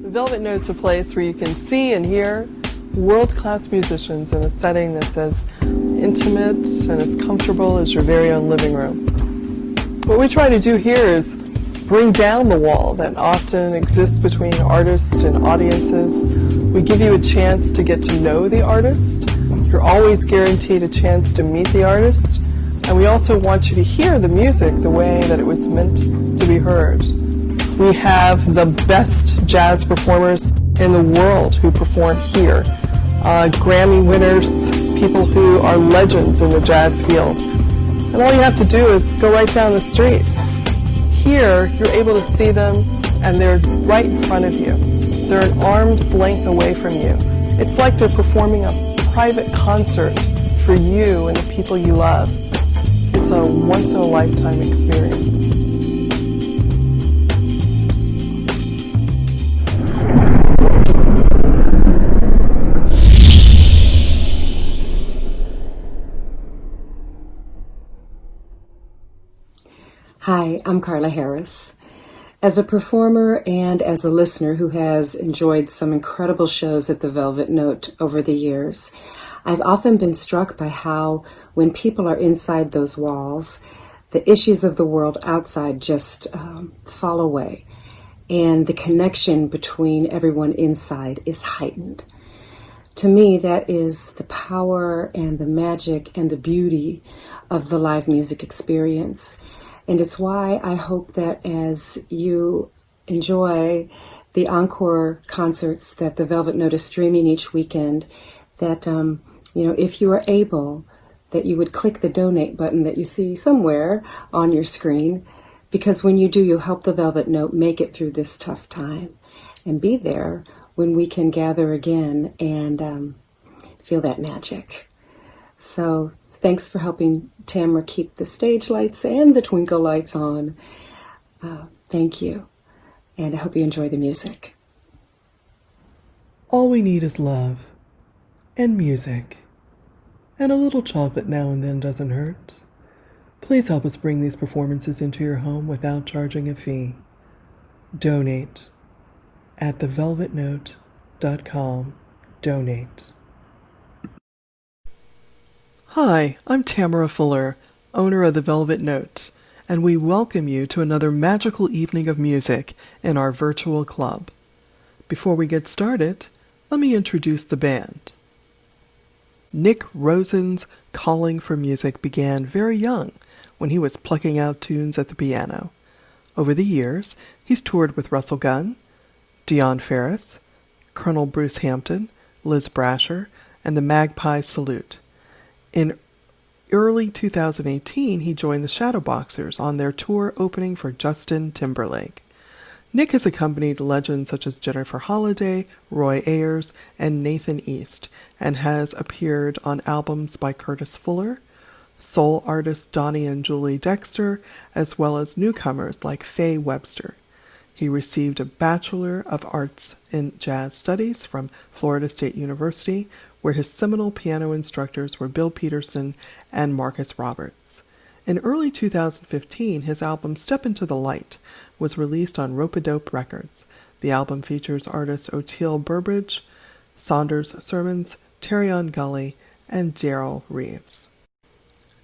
Velvet Note's a place where you can see and hear world-class musicians in a setting that's as intimate and as comfortable as your very own living room. What we try to do here is bring down the wall that often exists between artists and audiences. We give you a chance to get to know the artist. You're always guaranteed a chance to meet the artist. And we also want you to hear the music the way that it was meant to be heard. We have the best jazz performers in the world who perform here. Grammy winners, people who are legends in the jazz field. And all you have to do is go right down the street. Here, you're able to see them, and they're right in front of you. They're an arm's length away from you. It's like they're performing a private concert for you and the people you love. It's a once-in-a-lifetime experience. Hi, I'm Carla Harris. As a performer and as a listener who has enjoyed some incredible shows at the Velvet Note over the years, I've often been struck by how, when people are inside those walls, the issues of the world outside just fall away, and the connection between everyone inside is heightened. To me, that is the power and the magic and the beauty of the live music experience. And it's why I hope that as you enjoy the encore concerts that the Velvet Note is streaming each weekend, that, if you are able, that you would click the donate button that you see somewhere on your screen, because when you do, you'll help the Velvet Note make it through this tough time and be there when we can gather again and feel that magic. So thanks for helping Tamara keep the stage lights and the twinkle lights on. Thank you, and I hope you enjoy the music. All we need is love and music, and a little chocolate now and then doesn't hurt. Please help us bring these performances into your home without charging a fee. Donate at thevelvetnote.com. Donate. Hi, I'm Tamara Fuller, owner of the Velvet Note, and we welcome you to another magical evening of music in our virtual club. Before we get started, let me introduce the band. Nick Rosen's calling for music began very young when he was plucking out tunes at the piano. Over the years, he's toured with Russell Gunn, Dion Ferris, Colonel Bruce Hampton, Liz Brasher, and the Magpie Salute. In early 2018, he joined the Shadowboxers on their tour opening for Justin Timberlake. Nick has accompanied legends such as Jennifer Holliday, Roy Ayers, and Nathan East, and has appeared on albums by Curtis Fuller, soul artists Donnie and Julie Dexter, as well as newcomers like Faye Webster. He received a Bachelor of Arts in Jazz Studies from Florida State University, where his seminal piano instructors were Bill Peterson and Marcus Roberts. In early 2015, his album Step Into the Light was released on Rope-A-Dope Records. The album features artists Oteil Burbridge, Saunders Sermons, Terrion Gully, and Daryl Reeves.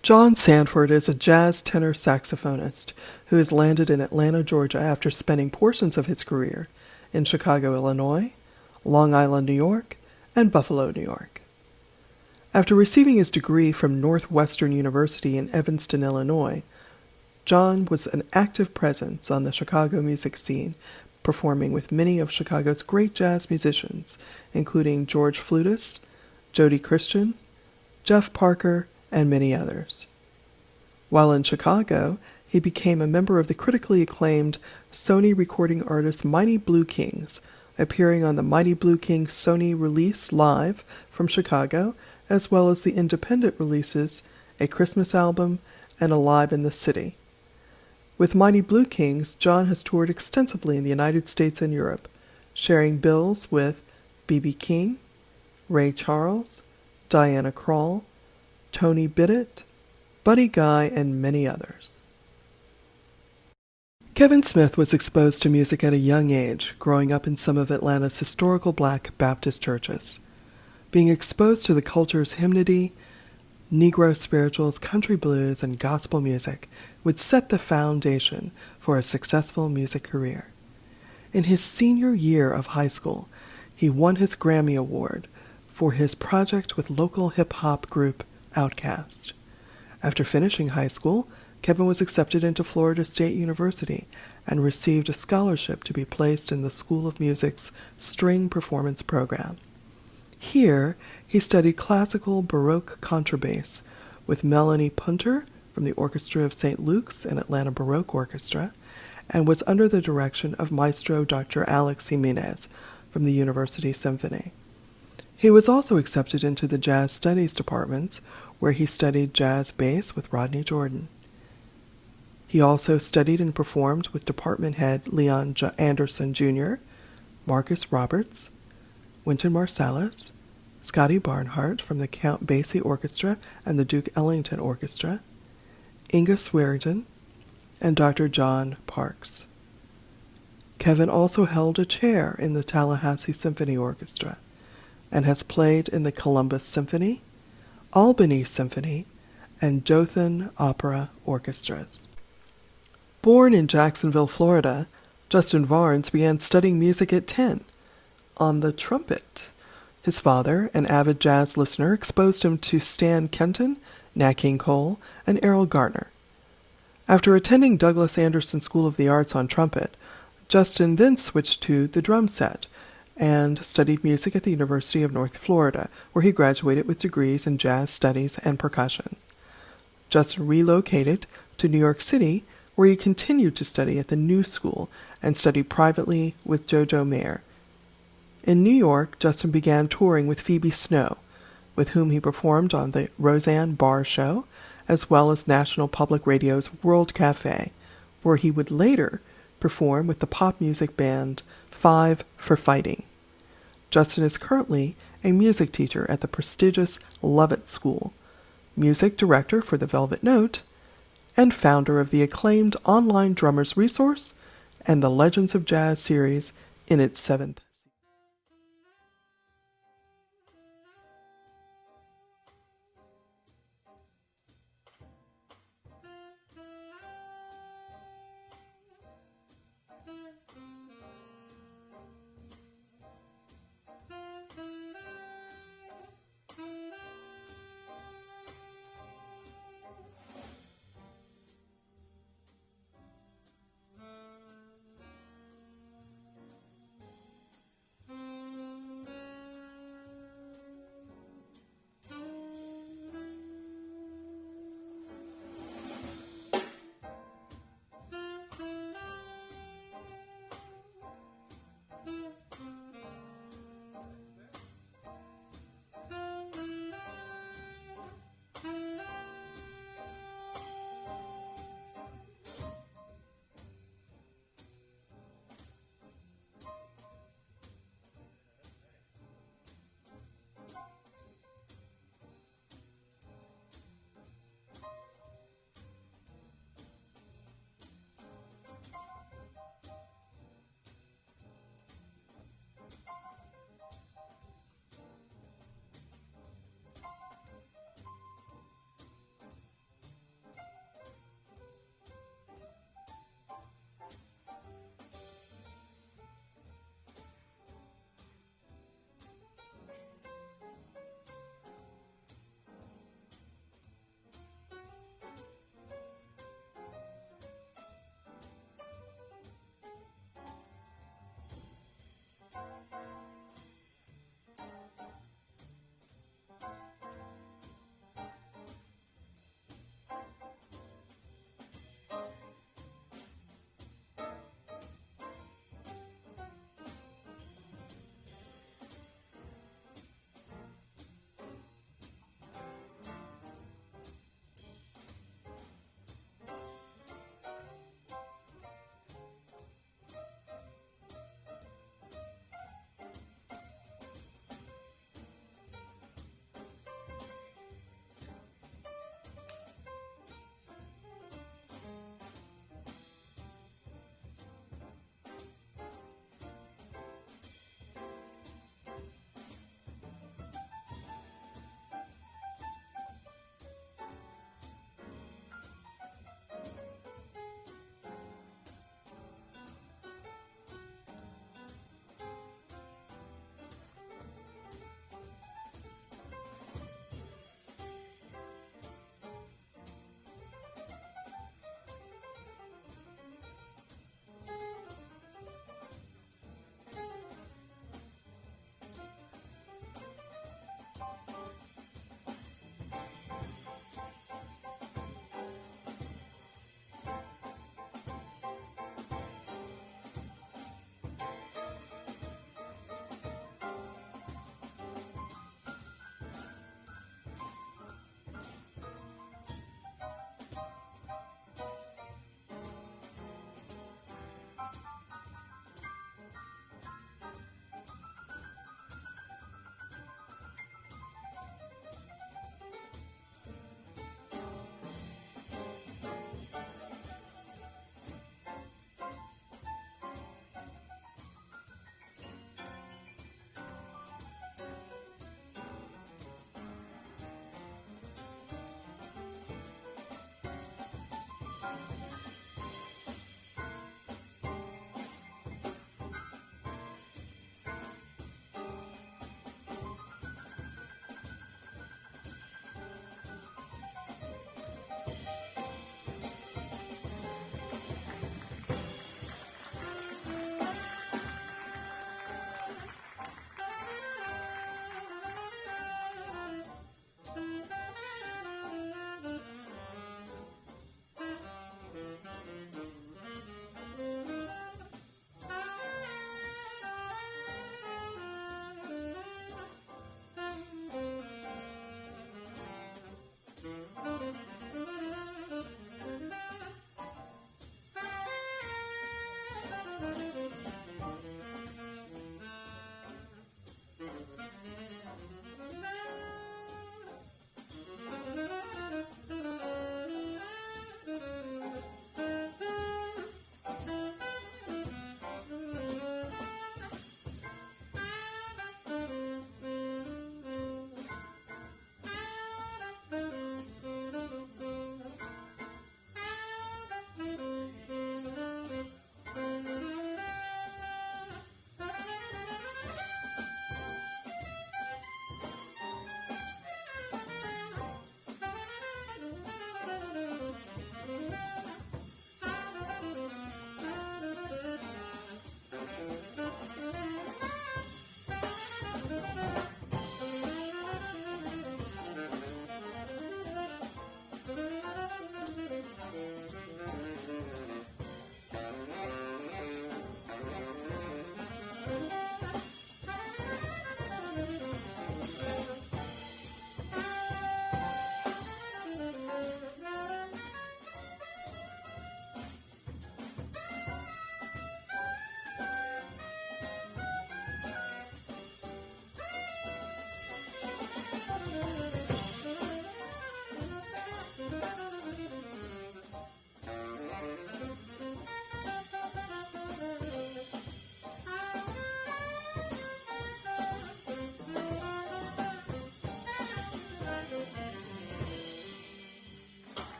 John Sanford is a jazz tenor saxophonist who has landed in Atlanta, Georgia after spending portions of his career in Chicago, Illinois, Long Island, New York, and Buffalo, New York. After receiving his degree from Northwestern University in Evanston, Illinois, John was an active presence on the Chicago music scene, performing with many of Chicago's great jazz musicians, including George Flutis, Jody Christian, Jeff Parker, and many others. While in Chicago, he became a member of the critically acclaimed Sony recording artist Mighty Blue Kings, appearing on the Mighty Blue Kings Sony release live from Chicago, as well as the independent releases, a Christmas album, and a Live in the City. With Mighty Blue Kings, John has toured extensively in the United States and Europe, sharing bills with B.B. King, Ray Charles, Diana Krall, Tony Bennett, Buddy Guy, and many others. Kevin Smith was exposed to music at a young age, growing up in some of Atlanta's historical black Baptist churches. Being exposed to the culture's hymnody, Negro spirituals, country blues, and gospel music would set the foundation for a successful music career. In his senior year of high school, he won his Grammy Award for his project with local hip-hop group Outkast. After finishing high school, Kevin was accepted into Florida State University and received a scholarship to be placed in the School of Music's string performance program. Here, he studied classical Baroque contrabass with Melanie Punter from the Orchestra of St. Luke's and Atlanta Baroque Orchestra, and was under the direction of Maestro Dr. Alex Jimenez from the University Symphony. He was also accepted into the Jazz Studies departments, where he studied jazz bass with Rodney Jordan. He also studied and performed with department head Leon Anderson Jr., Marcus Roberts, Wynton Marsalis, Scotty Barnhart from the Count Basie Orchestra and the Duke Ellington Orchestra, Inga Swearengin, and Dr. John Parks. Kevin also held a chair in the Tallahassee Symphony Orchestra and has played in the Columbus Symphony, Albany Symphony, and Dothan Opera orchestras. Born in Jacksonville, Florida, Justin Varnes began studying music at 10 on the trumpet. His father, an avid jazz listener, exposed him to Stan Kenton, Nat King Cole, and Errol Garner. After attending Douglas Anderson School of the Arts on trumpet, Justin then switched to the drum set and studied music at the University of North Florida, where he graduated with degrees in jazz studies and percussion. Justin relocated to New York City, where he continued to study at the New School and studied privately with Jojo Mayer. In New York, Justin began touring with Phoebe Snow, with whom he performed on the Roseanne Barr Show, as well as National Public Radio's World Cafe, where he would later perform with the pop music band Five for Fighting. Justin is currently a music teacher at the prestigious Lovett School, music director for the Velvet Note, and founder of the acclaimed online drummers resource and the Legends of Jazz series in its 7th.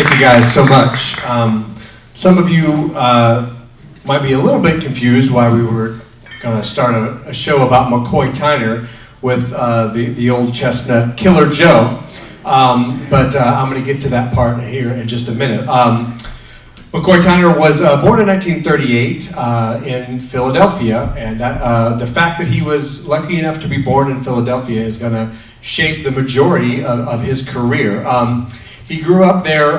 Thank you guys so much. Some of you might be a little bit confused why we were going to start a show about McCoy Tyner with the old chestnut Killer Joe. But I'm going to get to that part here in just a minute. McCoy Tyner was born in 1938 in Philadelphia, and the fact that he was lucky enough to be born in Philadelphia is going to shape the majority of his career. He grew up there.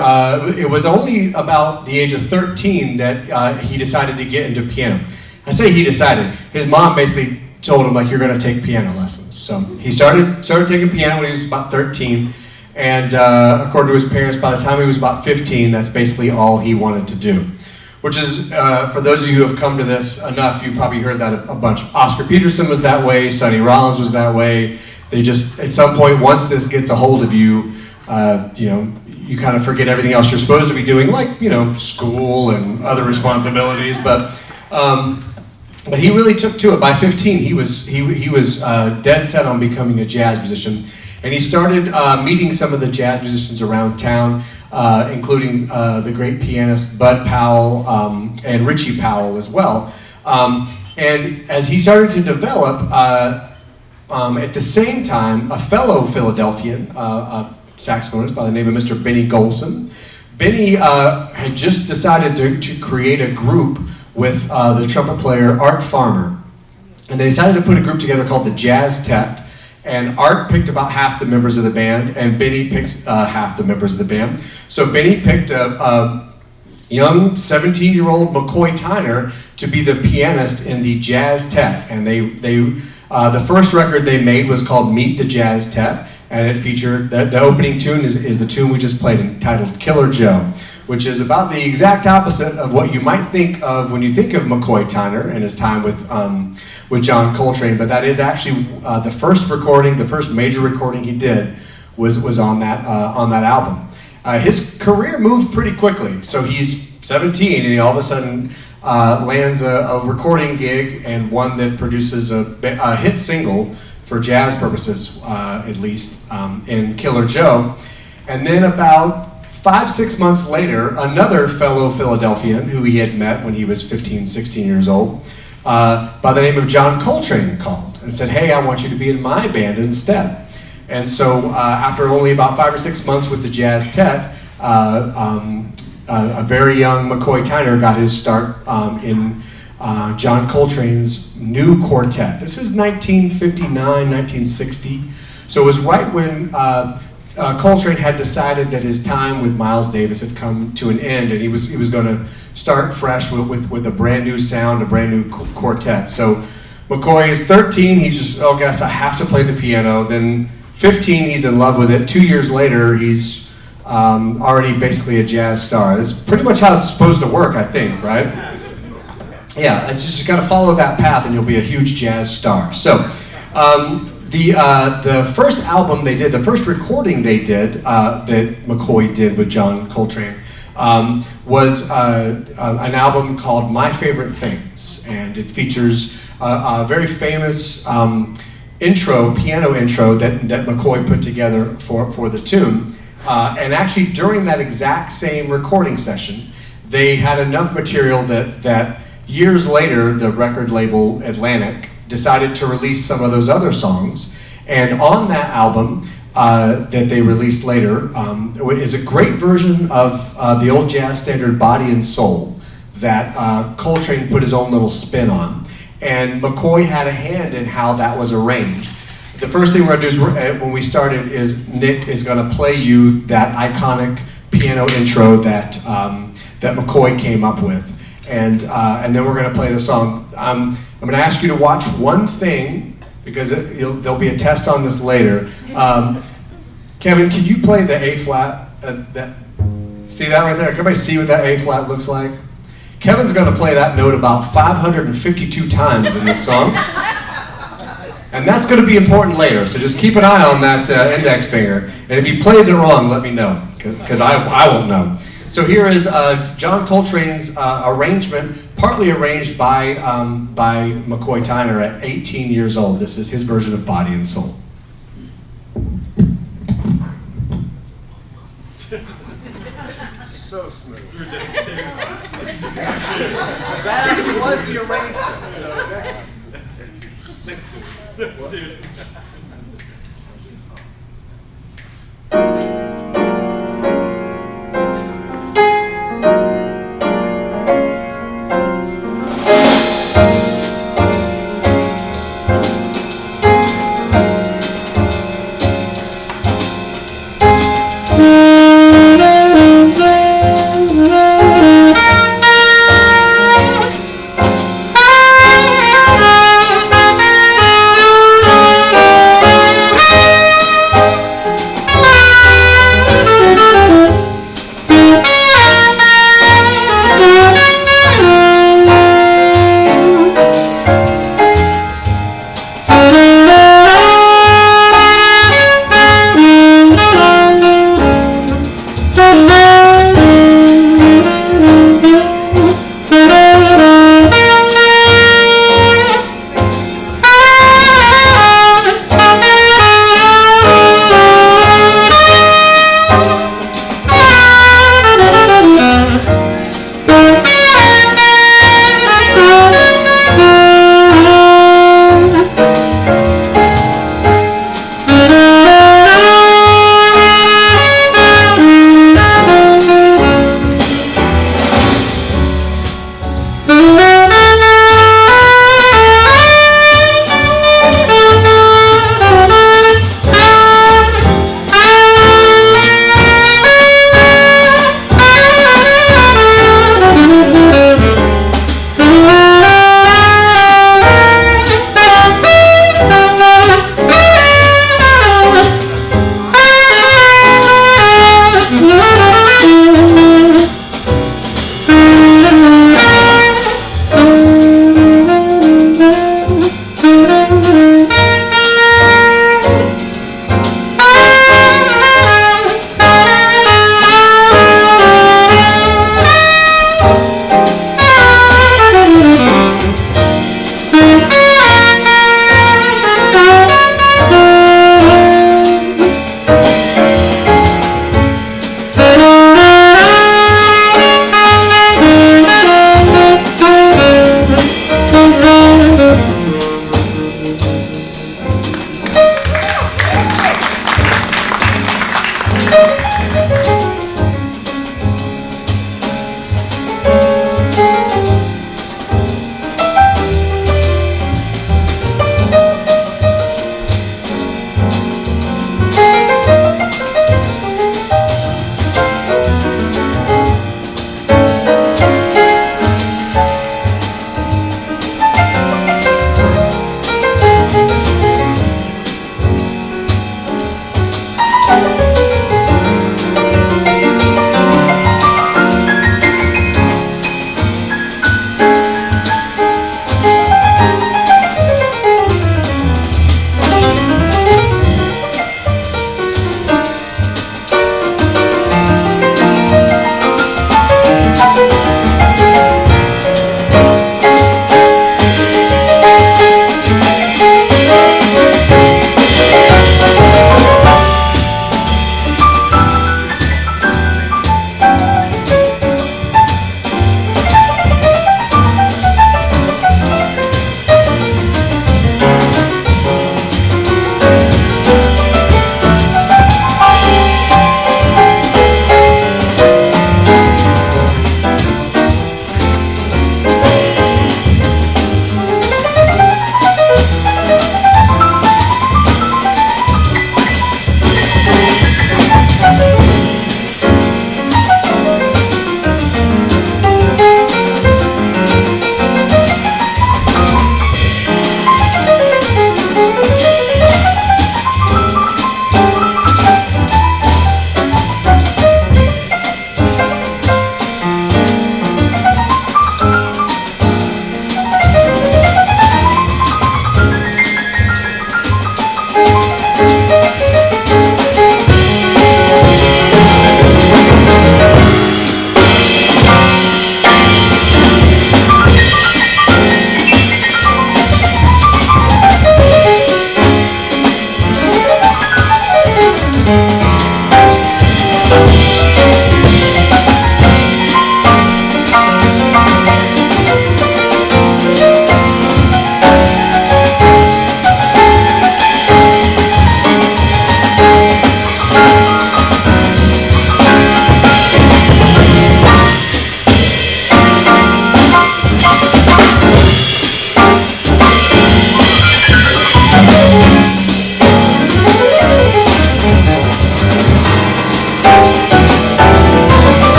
It was only about the age of 13 that he decided to get into piano. I say he decided. His mom basically told him, like, you're going to take piano lessons. So he started taking piano when he was about 13. And according to his parents, by the time he was about 15, that's basically all he wanted to do. Which is, for those of you who have come to this enough, you've probably heard that a bunch. Oscar Peterson was that way, Sonny Rollins was that way. They just, at some point, once this gets a hold of you, you kind of forget everything else you're supposed to be doing, like, school and other responsibilities. But he really took to it. By 15, he was dead set on becoming a jazz musician. And he started meeting some of the jazz musicians around town, including the great pianist Bud Powell and Richie Powell as well. And as he started to develop, at the same time, a fellow Philadelphian saxophonist by the name of Mr. Benny Golson. Benny had just decided to create a group with the trumpet player Art Farmer. And they decided to put a group together called the Jazz Tet. And Art picked about half the members of the band, and Benny picked half the members of the band. So Benny picked a young 17-year-old McCoy Tyner to be the pianist in the Jazz Tet. And the first record they made was called Meet the Jazz Tet, and it featured, the opening tune is the tune we just played, entitled Killer Joe, which is about the exact opposite of what you might think of when you think of McCoy Tyner and his time with John Coltrane. But that is actually the first major recording he did was on that album. His career moved pretty quickly. So he's 17 and he all of a sudden lands a recording gig, and one that produces a hit single for jazz purposes, at least, in Killer Joe. And then about 5-6 months later, another fellow Philadelphian who he had met when he was 15, 16 years old, by the name of John Coltrane, called and said, hey, I want you to be in my band instead. And so after only about 5 or 6 months with the Jazz Tet, a very young McCoy Tyner got his start in John Coltrane's new quartet. This is 1959, 1960. So it was right when Coltrane had decided that his time with Miles Davis had come to an end, and he was going to start fresh with a brand new sound, a brand new quartet. So McCoy is 13. He just, guess I have to play the piano. Then 15, he's in love with it. 2 years later, he's already basically a jazz star. That's pretty much how it's supposed to work, I think, right? Yeah, it's just got to follow that path, and you'll be a huge jazz star. So. The first album they did, the first recording they did, that McCoy did with John Coltrane, was an album called My Favorite Things. And it features a very famous piano intro that McCoy put together for the tune. And actually, during that exact same recording session, they had enough material that years later, the record label Atlantic decided to release some of those other songs. And on that album that they released later is a great version of the old jazz standard Body and Soul that Coltrane put his own little spin on. And McCoy had a hand in how that was arranged. The first thing we're going to do is, when we started, is Nick is going to play you that iconic piano intro that McCoy came up with. And then we're going to play the song. I'm going to ask you to watch one thing, because there'll be a test on this later. Kevin, can you play the A flat? See that right there? Can everybody see what that A flat looks like? Kevin's going to play that note about 552 times in this song. And that's going to be important later, so just keep an eye on that index finger. And if he plays it wrong, let me know, because I won't know. So here is John Coltrane's arrangement, partly arranged by McCoy Tyner at 18 years old. This is his version of Body and Soul. That actually was the arrangement. So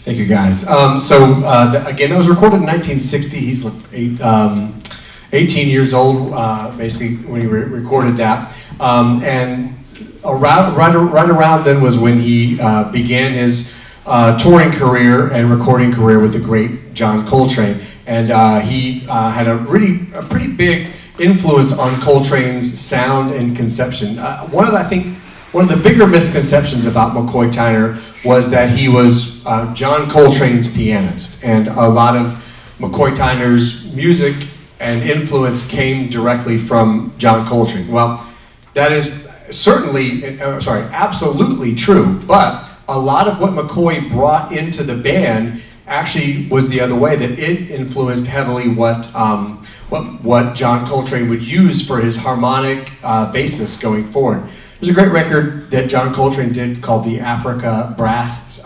Thank you, guys. Again, that was recorded in 1960. He's like 18 years old, basically, when he recorded that. And right around then was when he began his touring career and recording career with the great John Coltrane. And he had a pretty big influence on Coltrane's sound and conception. One of the bigger misconceptions about McCoy Tyner was that he was John Coltrane's pianist, and a lot of McCoy Tyner's music and influence came directly from John Coltrane. Well, that is absolutely true, but a lot of what McCoy brought into the band actually was the other way, that it influenced heavily what John Coltrane would use for his harmonic basis going forward. There's a great record that John Coltrane did called the Africa Brass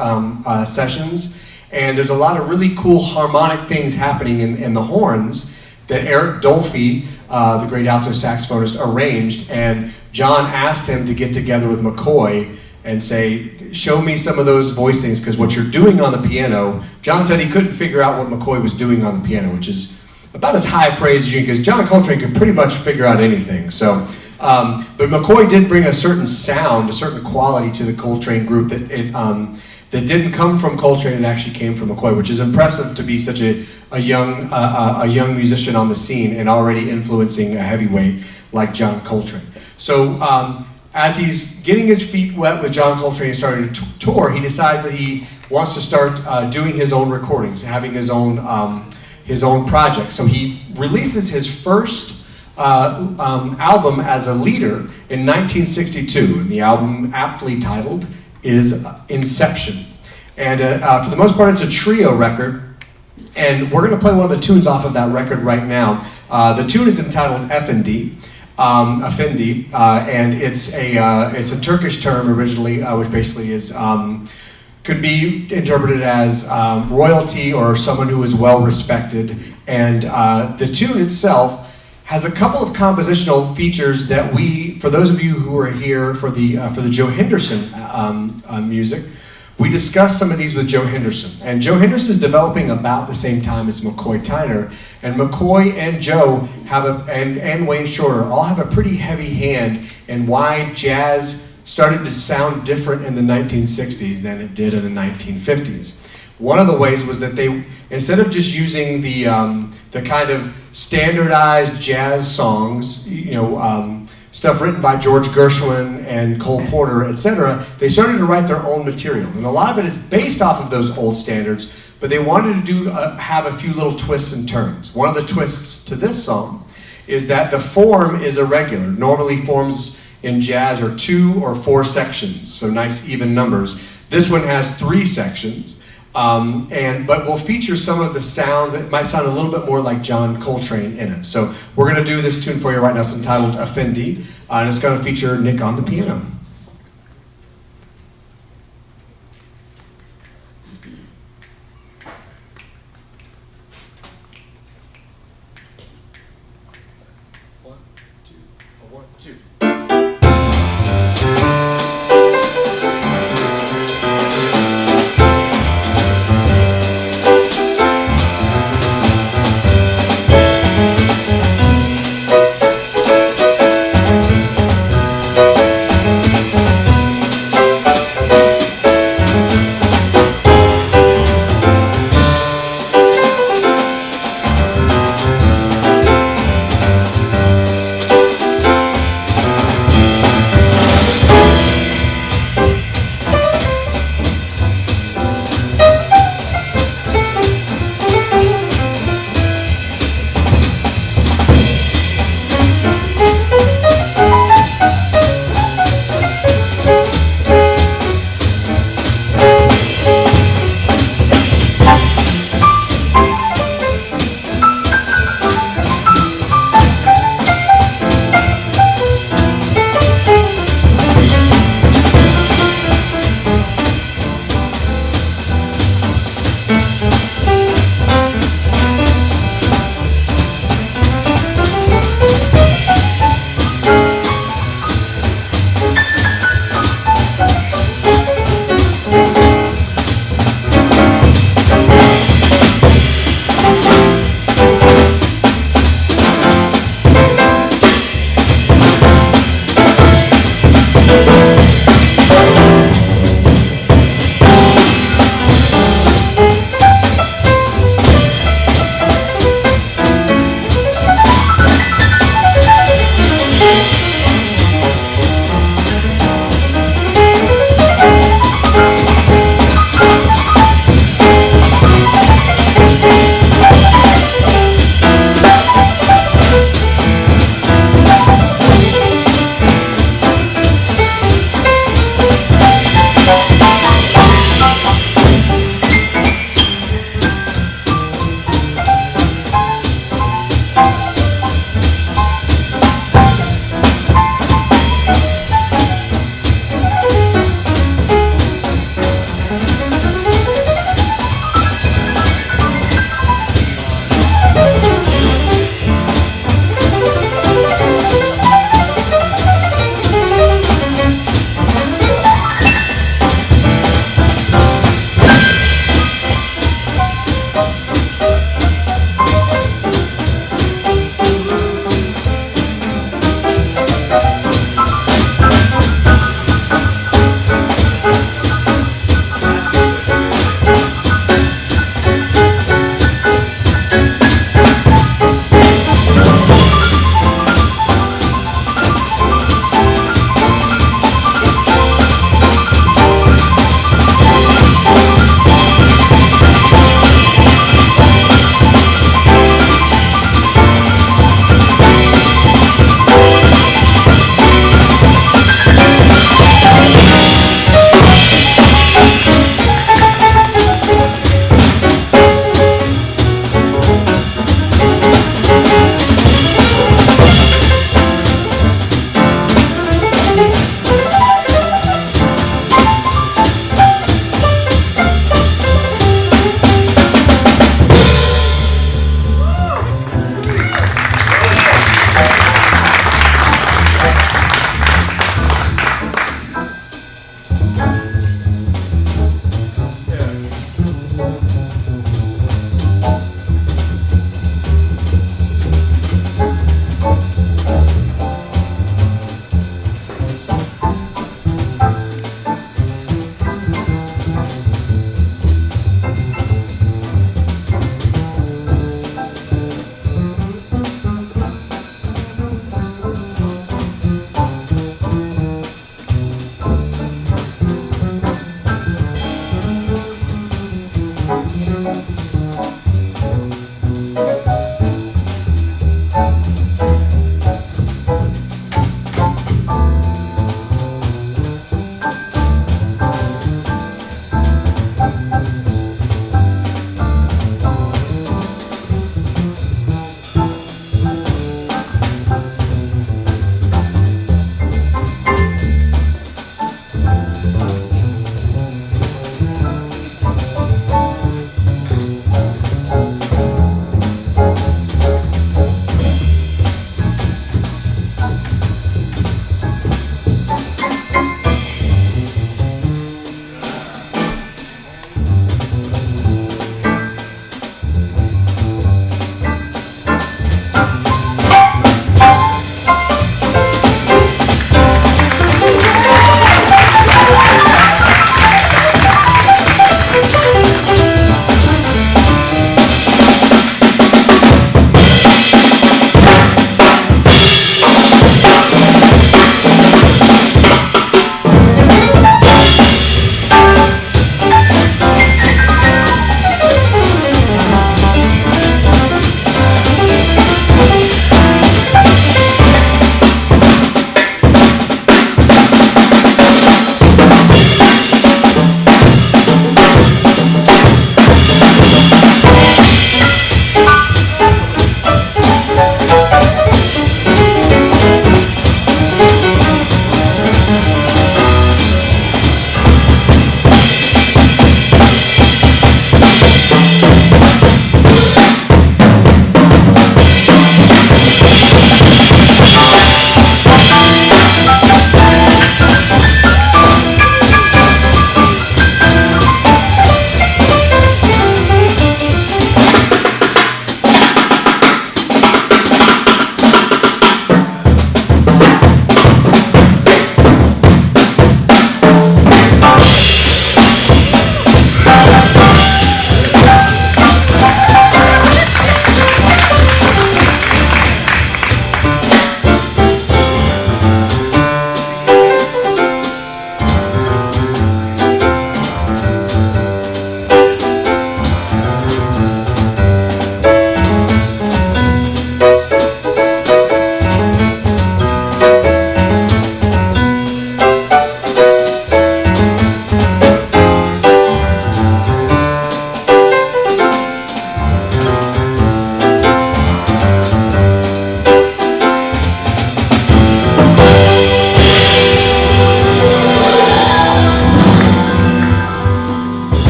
Sessions, and there's a lot of really cool harmonic things happening in the horns that Eric Dolphy, the great alto saxophonist, arranged, and John asked him to get together with McCoy and say, show me some of those voicings, because what you're doing on the piano, John said he couldn't figure out what McCoy was doing on the piano, which is about as high praise as you can, because John Coltrane could pretty much figure out anything. So. But McCoy did bring a certain sound, a certain quality to the Coltrane group that didn't come from Coltrane. It actually came from McCoy, which is impressive to be such a young musician on the scene and already influencing a heavyweight like John Coltrane. So as he's getting his feet wet with John Coltrane and starting to tour, he decides that he wants to start doing his own recordings, having his own project. So he releases his first album as a leader in 1962, and the album, aptly titled, is Inception. And for the most part, it's a trio record, and we're going to play one of the tunes off of that record right now. The tune is entitled Effendi, and it's a Turkish term originally, which basically is could be interpreted as royalty or someone who is well respected. And the tune itself has a couple of compositional features that for those of you who are here for the Joe Henderson music, we discussed some of these with Joe Henderson. And Joe Henderson is developing about the same time as McCoy Tyner, and McCoy and Joe and Wayne Shorter all have a pretty heavy hand in why jazz started to sound different in the 1960s than it did in the 1950s. One of the ways was that they, instead of just using the kind of standardized jazz songs, stuff written by George Gershwin and Cole Porter, etc., they started to write their own material. And a lot of it is based off of those old standards, but they wanted to have a few little twists and turns. One of the twists to this song is that the form is irregular. Normally forms in jazz are 2 or 4 sections, so nice even numbers. This one has 3 sections, but we'll feature some of the sounds that might sound a little bit more like John Coltrane in it. So we're going to do this tune for you right now. It's entitled Effendi, and it's going to feature Nick on the piano.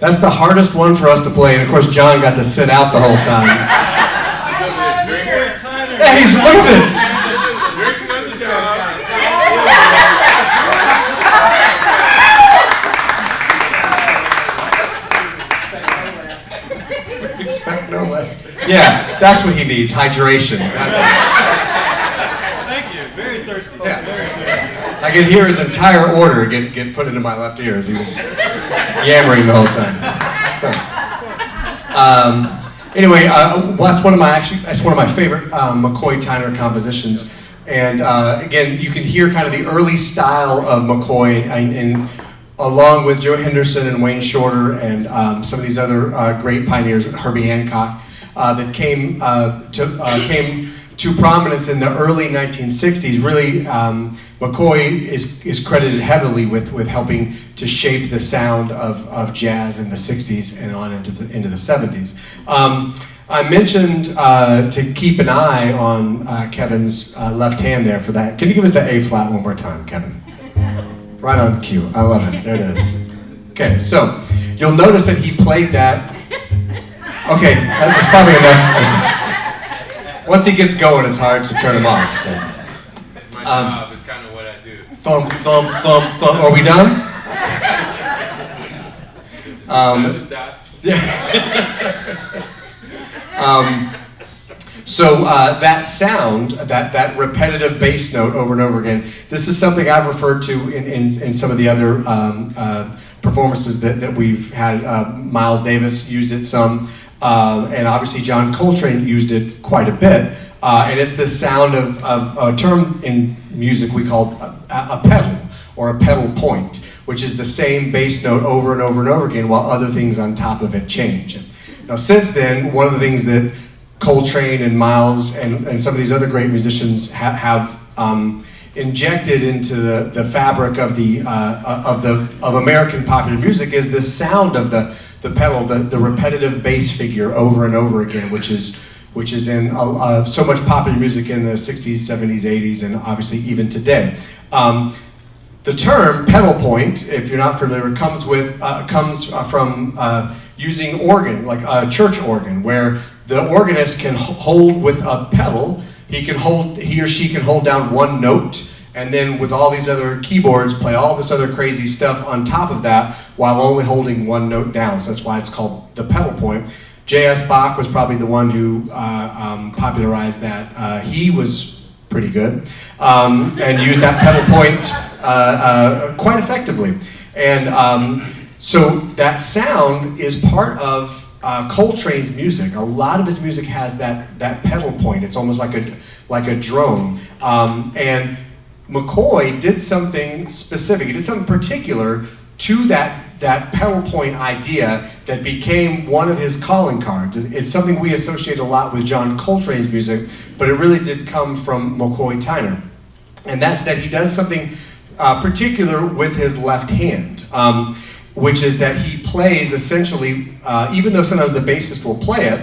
That's the hardest one for us to play, and of course John got to sit out the whole time. Yeah, look at this. Expect no less. Yeah, that's what he needs, hydration. Thank you. Very thirsty. Yeah. Very thirsty. I could hear his entire order get put into my left ear as he was yammering the whole time. So, anyway, that's one of my favorite McCoy Tyner compositions. And again, you can hear kind of the early style of McCoy, and along with Joe Henderson and Wayne Shorter and some of these other great pioneers, Herbie Hancock, that came to prominence in the early 1960s. Really, McCoy is credited heavily with helping to shape the sound of jazz in the 60s and on into the 70s. I mentioned to keep an eye on Kevin's left hand there for that. Can you give us the A flat one more time, Kevin? Right on cue. I love it. There it is. Okay, so you'll notice that he played that. Okay, that's probably enough. Once he gets going, it's hard to turn him off. So. My job is kind of what I do. Thump, thump, thump, thump. Are we done? Stop. Yeah. So that sound, that repetitive bass note over and over again, this is something I've referred to in some of the other performances that we've had. Miles Davis used it some, and obviously John Coltrane used it quite a bit. And it's the sound of a term in music we call a pedal, or a pedal point, which is the same bass note over and over and over again while other things on top of it change. Now since then, one of the things that Coltrane and Miles and some of these other great musicians have injected into the fabric of American popular music is the sound of the pedal, the repetitive bass figure over and over again, which is in so much popular music in the 60s, 70s, 80s, and obviously even today. The term pedal point, if you're not familiar, comes from using organ, like a church organ, where the organist can hold with a pedal. He or she can hold down one note, and then with all these other keyboards, play all this other crazy stuff on top of that, while only holding one note down. So that's why it's called the pedal point. J.S. Bach was probably the one who popularized that. He was pretty good, and used that pedal point quite effectively. And so that sound is part of Coltrane's music. A lot of his music has that pedal point. It's almost like a drone. And McCoy did something specific. He did something particular to that pedal point idea that became one of his calling cards. It's something we associate a lot with John Coltrane's music, but it really did come from McCoy Tyner. And that's that he does something particular with his left hand, which is that he plays essentially, even though sometimes the bassist will play it,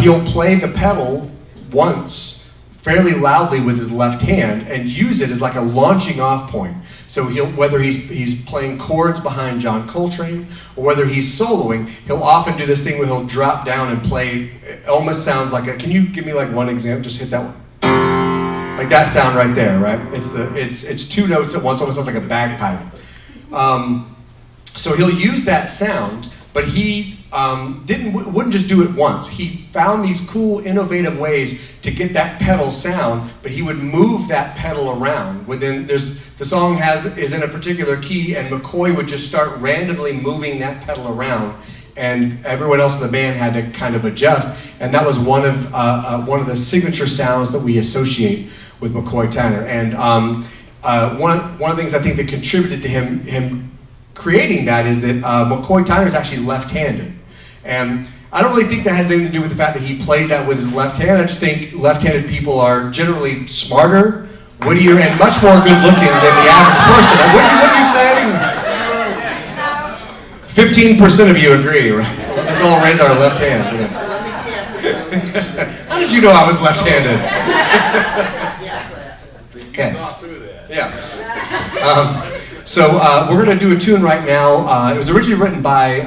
he'll play the pedal once fairly loudly with his left hand and use it as like a launching off point. So whether he's playing chords behind John Coltrane or whether he's soloing, he'll often do this thing where he'll drop down and play. It almost sounds like can you give me like one example? Just hit that one. Like that sound right there, right? It's two notes at once, almost sounds like a bagpipe. So he'll use that sound, but he wouldn't just do it once. He found these cool, innovative ways to get that pedal sound, but he would move that pedal around. The song is in a particular key, and McCoy would just start randomly moving that pedal around, and everyone else in the band had to kind of adjust. And that was one of the signature sounds that we associate with McCoy Tyner. And one of the things I think that contributed to him creating that is that McCoy Tyner is actually left-handed. And I don't really think that has anything to do with the fact that he played that with his left hand. I just think left-handed people are generally smarter, wittier, and much more good-looking than the average person. What are you saying? 15% of you agree, right? Let's all raise our left hands. How did you know I was left-handed? Okay. Yeah. So we're going to do a tune right now. It was originally written by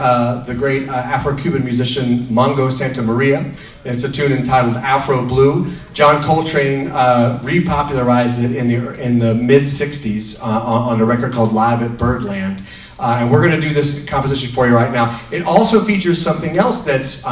the great Afro-Cuban musician Mongo Santamaria. It's a tune entitled Afro Blue. John Coltrane repopularized it in the mid-'60s on a record called Live at Birdland. And we're going to do this composition for you right now. It also features something else that's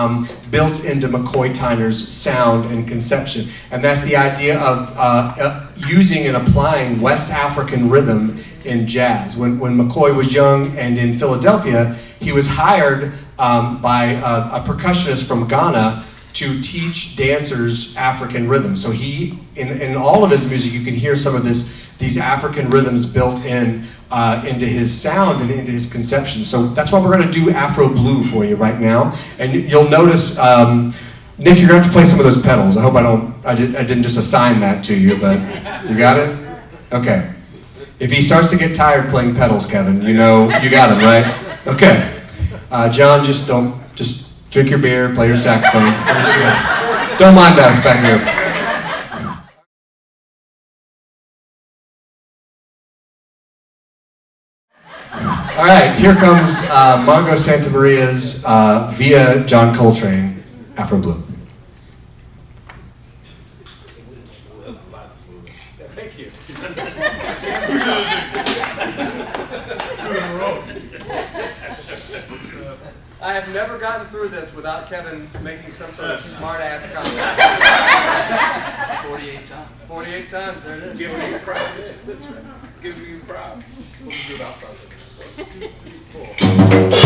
built into McCoy Tyner's sound and conception, and that's the idea of using and applying West African rhythm in jazz. When McCoy was young and in Philadelphia, he was hired by a percussionist from Ghana to teach dancers African rhythm. So he, in all of his music, you can hear some of these African rhythms built into his sound and into his conception. So that's why we're going to do Afro Blue for you right now. And you'll notice, Nick, you're going to have to play some of those pedals. I hope I didn't just assign that to you, but you got it? Okay. If he starts to get tired playing pedals, Kevin, you know you got him, right? Okay. John, just drink your beer, play your saxophone. Don't mind us back here. All right, here comes Mongo Santamaria's via John Coltrane, Afro Blue. Thank you. I have never gotten through this without Kevin making some sort of smart-ass comment. 48 times. 48 times, there it is. Give me props. That's right. Give me props. We'll do it off. 1, 2, 3, 4.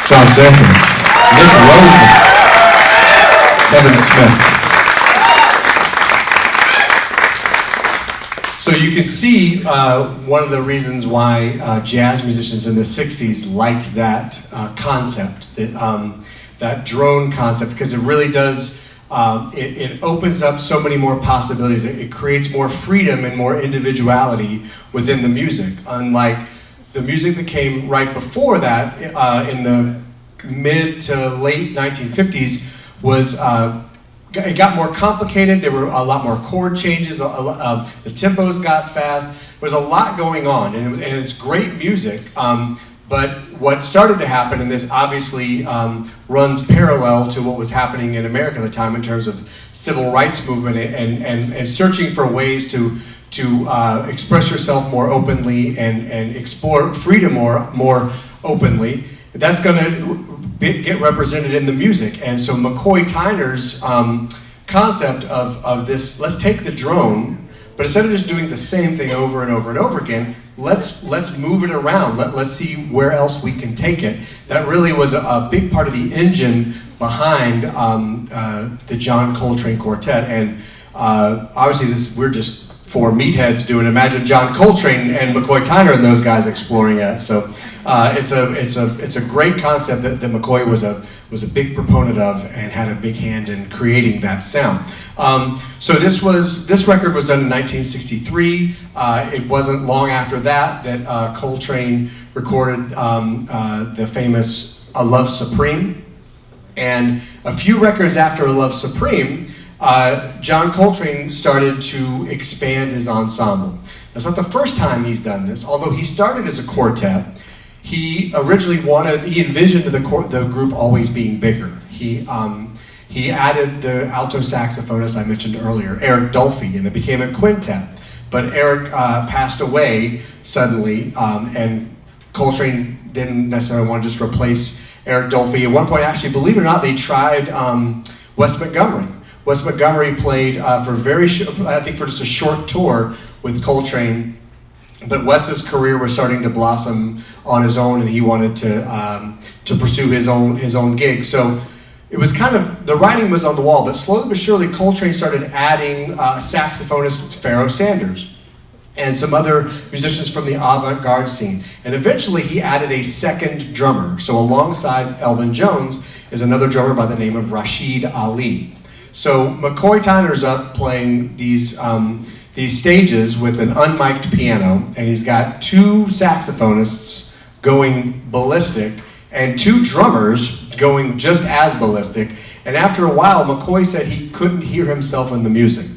John Sanders, Nick Rosen, Kevin Smith. So you can see one of the reasons why jazz musicians in the 60s liked that concept, that drone concept, because it really does, it opens up so many more possibilities. It creates more freedom and more individuality within the music, unlike the music that came right before that in the mid to late 1950s was it got more complicated. There were a lot more chord changes. The tempos got fast. There was a lot going on, and it's great music. But what started to happen, and this obviously runs parallel to what was happening in America at the time in terms of civil rights movement and searching for ways to express yourself more openly and explore freedom more openly. That's going to get represented in the music. And so McCoy Tyner's concept of this, let's take the drone, but instead of just doing the same thing over and over and over again, let's move it around. Let's see where else we can take it. That really was a big part of the engine behind the John Coltrane Quartet. And obviously we're just four meatheads doing. Imagine John Coltrane and McCoy Tyner and those guys exploring it. So it's a great concept that McCoy was a big proponent of and had a big hand in creating that sound. So this record was done in 1963. It wasn't long after that Coltrane recorded the famous "A Love Supreme," and a few records after "A Love Supreme," John Coltrane started to expand his ensemble. That's not the first time he's done this, although he started as a quartet. He originally envisioned the group always being bigger. He added the alto saxophonist I mentioned earlier, Eric Dolphy, and it became a quintet. But Eric passed away suddenly, and Coltrane didn't necessarily want to just replace Eric Dolphy. At one point, actually, believe it or not, they tried Wes Montgomery. Wes Montgomery played for just a short tour with Coltrane, but Wes's career was starting to blossom on his own, and he wanted to pursue his own gig. So it was kind of, the writing was on the wall, but slowly but surely Coltrane started adding saxophonist Pharoah Sanders and some other musicians from the avant-garde scene. And eventually he added a second drummer. So alongside Elvin Jones is another drummer by the name of Rashid Ali. So McCoy Tyner's up playing these stages with an unmiked piano, and he's got two saxophonists going ballistic and two drummers going just as ballistic. And after a while, McCoy said he couldn't hear himself in the music.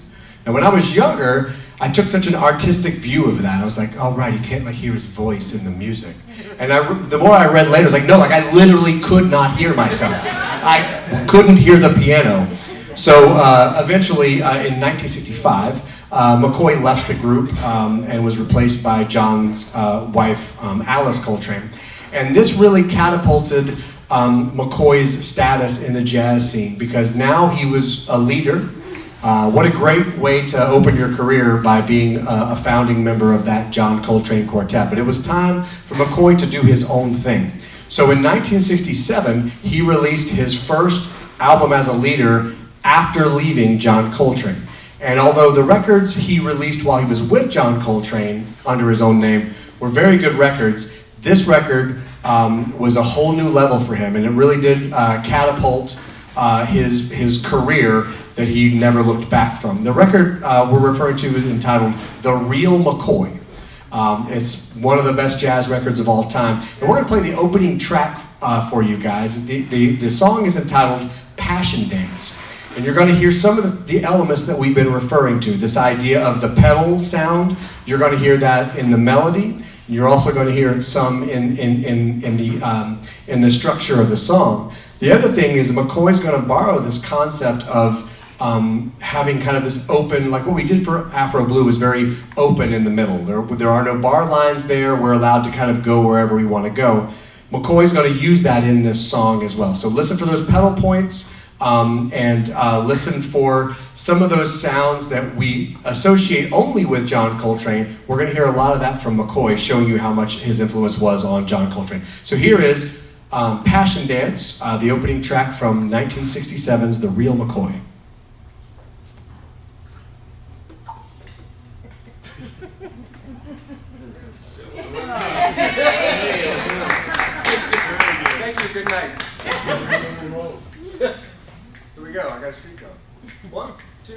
Now, when I was younger, I took such an artistic view of that. I was like, oh, right, he can't hear his voice in the music. And the more I read later, I was like, no, I literally could not hear myself. I couldn't hear the piano. So eventually, in 1965, McCoy left the group and was replaced by John's wife, Alice Coltrane. And this really catapulted McCoy's status in the jazz scene, because now he was a leader. What a great way to open your career, by being a founding member of that John Coltrane Quartet. But it was time for McCoy to do his own thing. So in 1967, he released his first album as a leader after leaving John Coltrane. And although the records he released while he was with John Coltrane under his own name were very good records, this record was a whole new level for him, and it really did catapult his career that he never looked back from. The record we're referring to is entitled "The Real McCoy." It's one of the best jazz records of all time. And we're going to play the opening track for you guys. The song is entitled "Passion Dance." And you're going to hear some of the elements that we've been referring to. This idea of the pedal sound, you're going to hear that in the melody. You're also going to hear some in the structure of the song. The other thing is McCoy's going to borrow this concept of having kind of this open, like what we did for Afro Blue was very open in the middle. There are no bar lines there. We're allowed to kind of go wherever we want to go. McCoy's going to use that in this song as well. So listen for those pedal points. And listen for some of those sounds that we associate only with John Coltrane. We're going to hear a lot of that from McCoy, showing you how much his influence was on John Coltrane. So here is Passion Dance, the opening track from 1967's The Real McCoy. Thank you, good night. Here we go, I got a street going. 1, 2,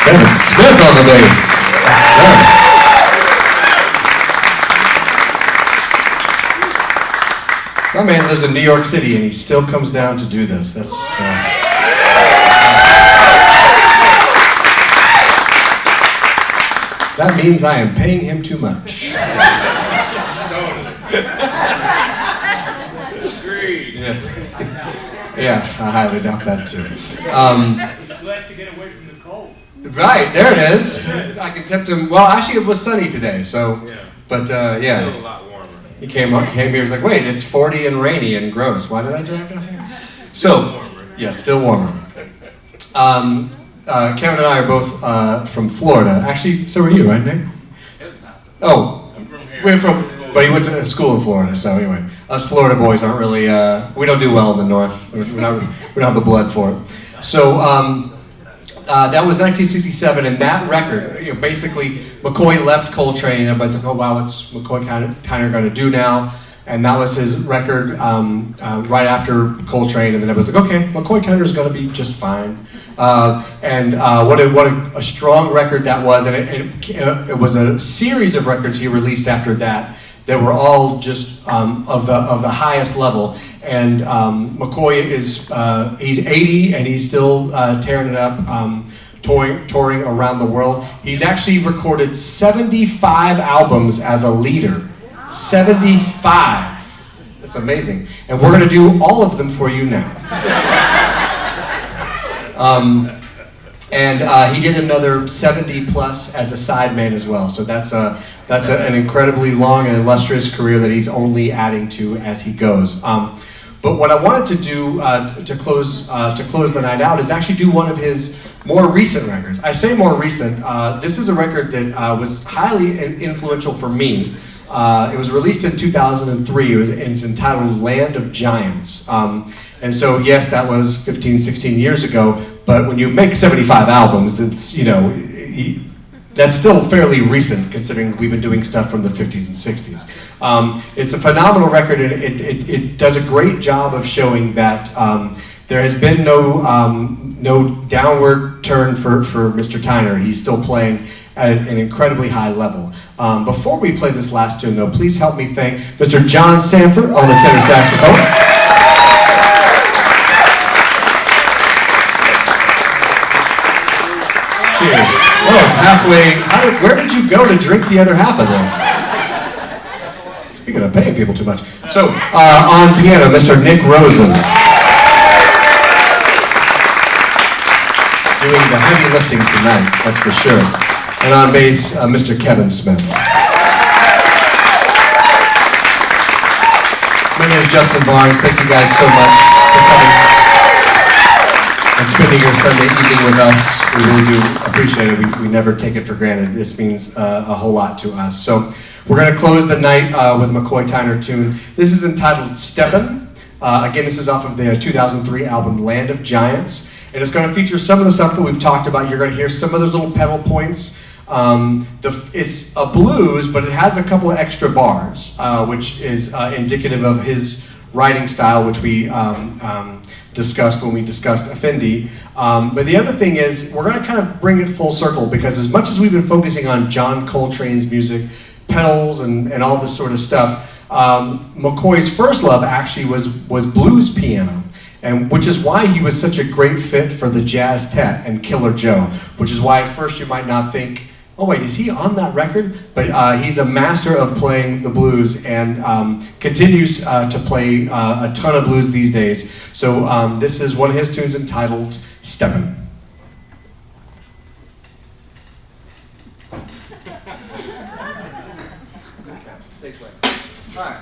Kevin Smith on the bass. Yes, sir. My man lives in New York City and he still comes down to do this. That's that means I am paying him too much. Agreed. Yeah, I highly doubt that too. Glad to get away from the cold. Right, there it is. I can tempt him. Well, actually it was sunny today, so, but yeah. Still a lot warmer. He came here, he was like, wait, it's 40 and rainy and gross. Why did I drive down here? So, yeah, still warmer. Kevin and I are both from Florida. Actually, so are you, right, Nick? Oh, I'm from here. we're from, but he went to school in Florida, so anyway. Us Florida boys aren't really, we don't do well in the north. We don't have the blood for it. So, that was 1967, and that record, basically, McCoy left Coltrane, and everybody's like, oh wow, what's McCoy Tyner going to do now? And that was his record right after Coltrane, and then everybody's like, okay, McCoy Tyner's going to be just fine. What a strong record that was, and it was a series of records he released after that were all just of the highest level. And McCoy is he's 80 and he's still tearing it up, touring around the world. He's actually recorded 75 albums as a leader. 75. That's amazing. And we're going to do all of them for you now. He did another 70 plus as a sideman as well. So that's an incredibly long and illustrious career that he's only adding to as he goes. But what I wanted to do to close the night out is actually do one of his more recent records. I say more recent. This is a record that was highly influential for me. It was released in 2003. It's entitled Land of Giants. And so, yes, that was 15, 16 years ago, but when you make 75 albums, it's, that's still fairly recent considering we've been doing stuff from the 50s and 60s. It's a phenomenal record, and it does a great job of showing that there has been no downward turn for Mr. Tyner. He's still playing at an incredibly high level. Before we play this last tune, though, please help me thank Mr. John Sanford on the tenor saxophone. Cheers. Oh, it's halfway. Where did you go to drink the other half of this? Speaking of paying people too much. So, on piano, Mr. Nick Rosen. Doing the heavy lifting tonight, that's for sure. And on bass, Mr. Kevin Smith. My name is Justin Varnes. Thank you guys so much for coming and spending your Sunday evening with us. We really do appreciate it. We never take it for granted. This means a whole lot to us. So we're going to close the night with a McCoy Tyner tune. This is entitled Steppin'. Again, this is off of the 2003 album Land of Giants. And it's going to feature some of the stuff that we've talked about. You're going to hear some of those little pedal points. It's a blues, but it has a couple of extra bars, which is indicative of his writing style, which we discussed when we discussed Effendi. But the other thing is, we're going to kind of bring it full circle, because as much as we've been focusing on John Coltrane's music, pedals and all this sort of stuff, McCoy's first love actually was blues piano. And which is why he was such a great fit for the Jazz Tet and Killer Joe, which is why at first you might not think, oh wait, is he on that record? But he's a master of playing the blues and continues to play a ton of blues these days. So this is one of his tunes entitled Steppin'. All right.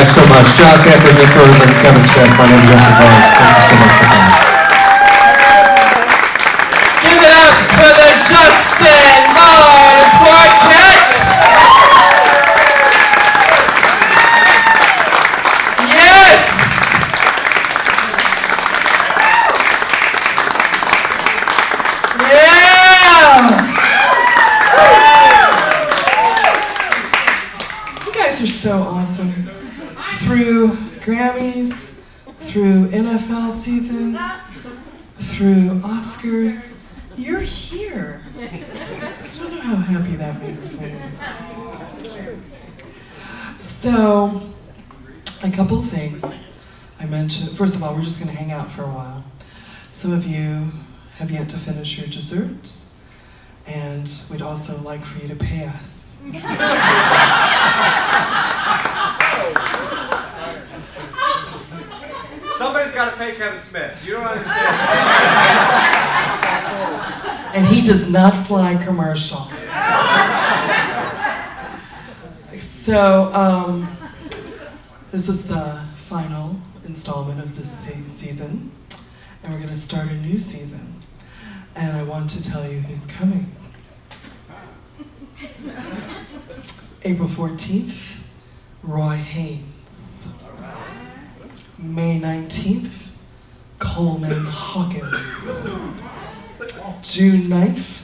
guys so much. John Sanford, Nick Rose, and Kevin Smith. My name is Justin Varnes. Thank you so much for coming. Give it up for the Justin Varnes Quartet! Yes! Yeah! You guys are so awesome. Through Grammys, through NFL season, through Oscars, you're here. I don't know how happy that makes me. So, a couple of things I mentioned. First of all, we're just going to hang out for a while. Some of you have yet to finish your dessert, and we'd also like for you to pay us. Somebody's got to pay Kevin Smith. You don't understand. And he does not fly commercial. So, this is the final installment of this season, and we're going to start a new season. And I want to tell you who's coming. April 14th, Roy Haynes. May 19th, Coleman Hawkins. June 9th,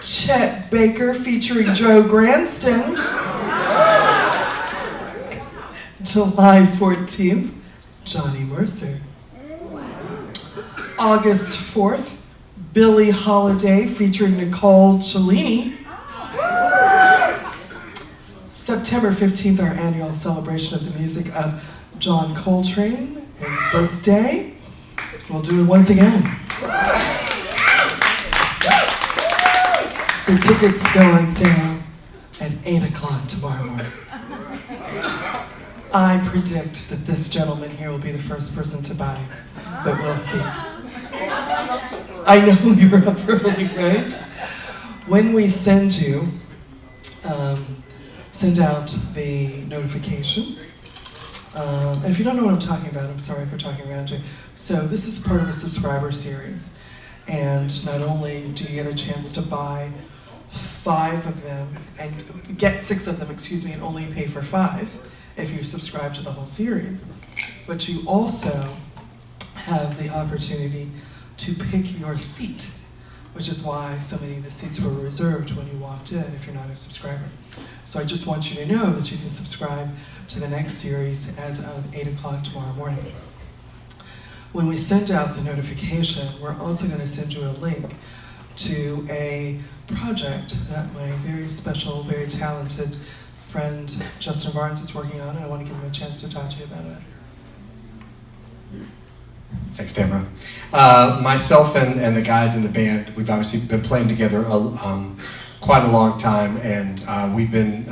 Chet Baker featuring Joe Granston. July 14th, Johnny Mercer. August 4th, Billie Holiday featuring Nicole Cellini. September 15th, our annual celebration of the music of John Coltrane, his birthday. We'll do it once again. The tickets go on sale at 8 o'clock tomorrow morning. I predict that this gentleman here will be the first person to buy, but we'll see. I know you're up early, right? When we send you, send out the notification. And if you don't know what I'm talking about, I'm sorry for talking around you. So this is part of a subscriber series. And not only do you get a chance to buy 5 of them, and get 6 of them, and only pay for 5 if you subscribe to the whole series, but you also have the opportunity to pick your seat, which is why so many of the seats were reserved when you walked in if you're not a subscriber. So I just want you to know that you can subscribe to the next series as of 8 o'clock tomorrow morning. When we send out the notification, we're also going to send you a link to a project that my very special, very talented friend Justin Varnes is working on, and I want to give him a chance to talk to you about it. Thanks, Tamara. Myself and the guys in the band, we've obviously been playing together quite a long time, and we've been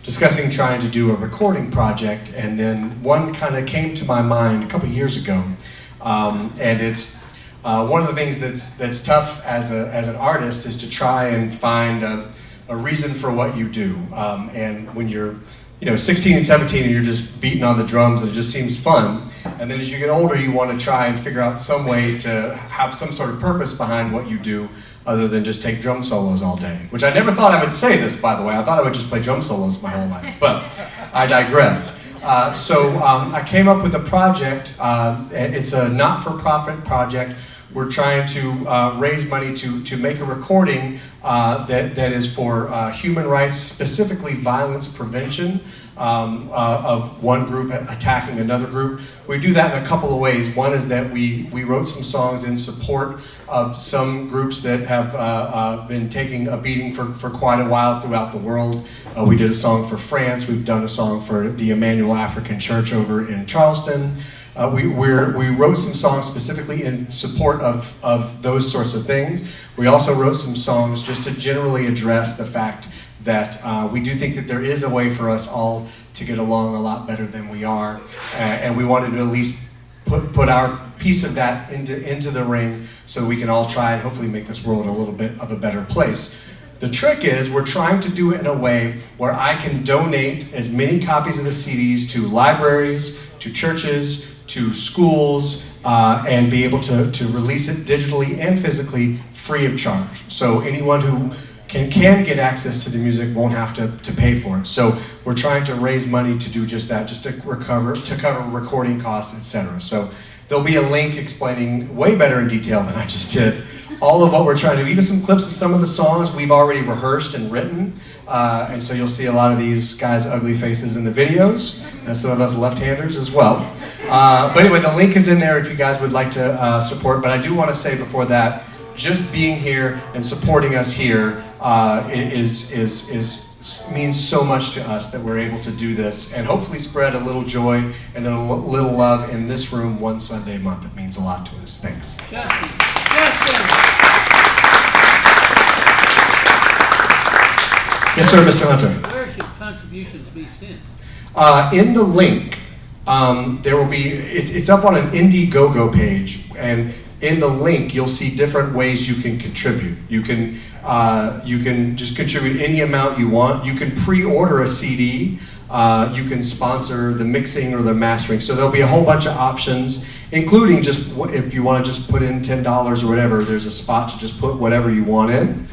discussing trying to do a recording project, and then one kind of came to my mind a couple years ago, and it's one of the things that's tough as an artist is to try and find a reason for what you do, and when you're 16 and 17 and you're just beating on the drums and it just seems fun, and then as you get older you want to try and figure out some way to have some sort of purpose behind what you do other than just take drum solos all day, which I never thought I would say this, by the way. I thought I would just play drum solos my whole life, but I digress. So I came up with a project. It's a not-for-profit project. We're trying to raise money to make a recording that is for human rights, specifically violence prevention of one group attacking another group. We do that in a couple of ways. One is that we wrote some songs in support of some groups that have been taking a beating for quite a while throughout the world. We did a song for France. We've done a song for the Emmanuel African Church over in Charleston. We wrote some songs specifically in support of those sorts of things. We also wrote some songs just to generally address the fact that we do think that there is a way for us all to get along a lot better than we are, and we wanted to at least put our piece of that into the ring so we can all try and hopefully make this world a little bit of a better place. The trick is we're trying to do it in a way where I can donate as many copies of the CDs to libraries, to churches, to schools, and be able to release it digitally and physically free of charge. So anyone who can get access to the music won't have to pay for it. So we're trying to raise money to do just that, just to cover recording costs, etc. So there'll be a link explaining way better in detail than I just did all of what we're trying to do, even some clips of some of the songs we've already rehearsed and written. And so you'll see a lot of these guys' ugly faces in the videos, and some of us left-handers as well. But anyway, the link is in there if you guys would like to support. But I do want to say before that, just being here and supporting us here means so much to us that we're able to do this and hopefully spread a little joy and a little love in this room one Sunday a month. It means a lot to us. Thanks. Yes, sir, Mr. Hunter. Where should contributions be sent? In the link, there will be, it's up on an Indiegogo page, and in the link you'll see different ways you can contribute. You can just contribute any amount you want. You can pre-order a CD. You can sponsor the mixing or the mastering. So there'll be a whole bunch of options, including just if you want to just put in $10 or whatever, there's a spot to just put whatever you want in.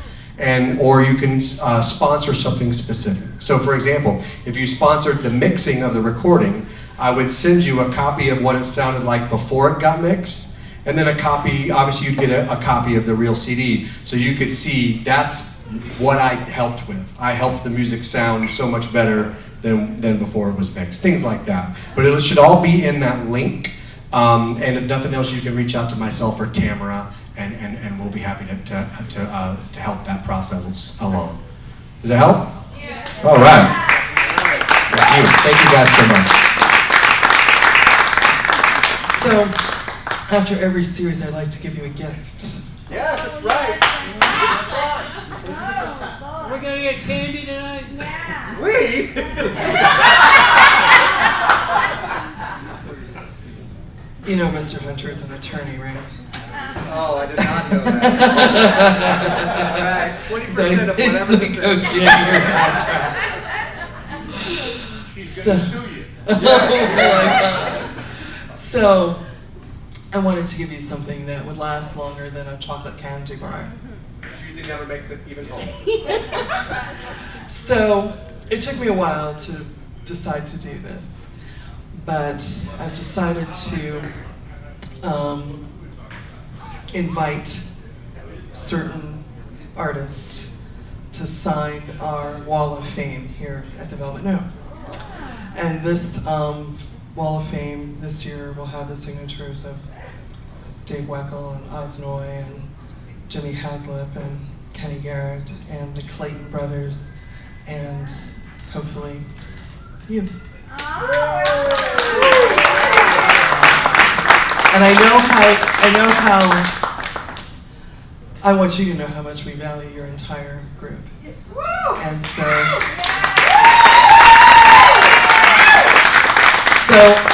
Or you can sponsor something specific. So for example, if you sponsored the mixing of the recording, I would send you a copy of what it sounded like before it got mixed, and then a copy, obviously you'd get a copy of the real CD, so you could see that's what I helped with. I helped the music sound so much better than before it was mixed, things like that. But it should all be in that link, and if nothing else, you can reach out to myself or Tamara, and we'll be happy to help that process along. Does that help? Yeah. All right. Thank you. Thank you guys so much. So, after every series, I'd like to give you a gift. Yes, that's right. We're gonna get candy tonight? Yeah. You know Mr. Hunter is an attorney, right? Oh, I did not know that. All right, 20% of whatever this is. Your contract. She's gonna sue you. So, I wanted to give you something that would last longer than a chocolate candy bar. She usually never makes it even home. So, it took me a while to decide to do this, but I've decided to invite certain artists to sign our Wall of Fame here at the Velvet Note. And this Wall of Fame this year will have the signatures of Dave Weckl and Oz Noy and Jimmy Haslip and Kenny Garrett and the Clayton brothers and hopefully you. And I know how I want you to know how much we value your entire group. And so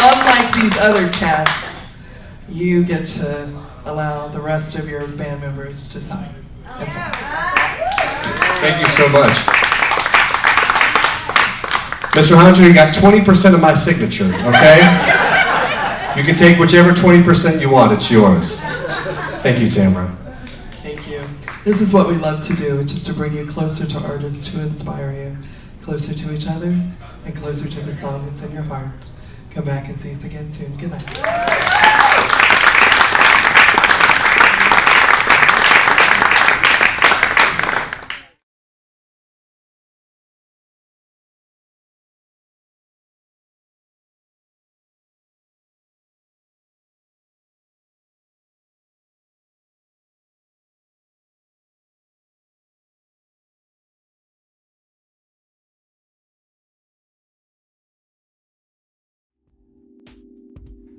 unlike these other cats, you get to allow the rest of your band members to sign as well. Thank you so much. Mr. Hunter, you got 20% of my signature, okay? You can take whichever 20% you want, it's yours. Thank you, Tamara. Thank you. This is what we love to do, just to bring you closer to artists, to inspire you, closer to each other, and closer to the song that's in your heart. Come back and see us again soon. Good night.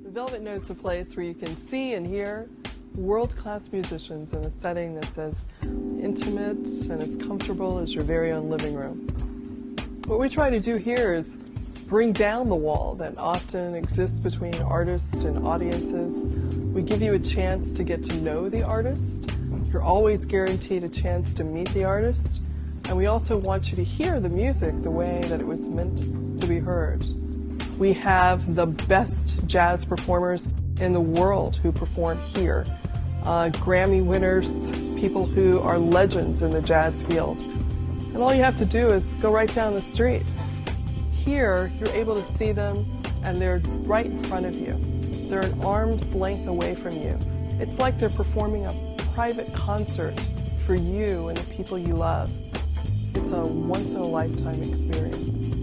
The Velvet Note's a place where you can see and hear world-class musicians in a setting that's as intimate and as comfortable as your very own living room. What we try to do here is bring down the wall that often exists between artists and audiences. We give you a chance to get to know the artist. You're always guaranteed a chance to meet the artist, And we also want you to hear the music the way that it was meant to be heard. We have the best jazz performers in the world who perform here. Grammy winners, people who are legends in the jazz field. And all you have to do is go right down the street. Here, you're able to see them, and they're right in front of you. They're an arm's length away from you. It's like they're performing a private concert for you and the people you love. It's a once-in-a-lifetime experience.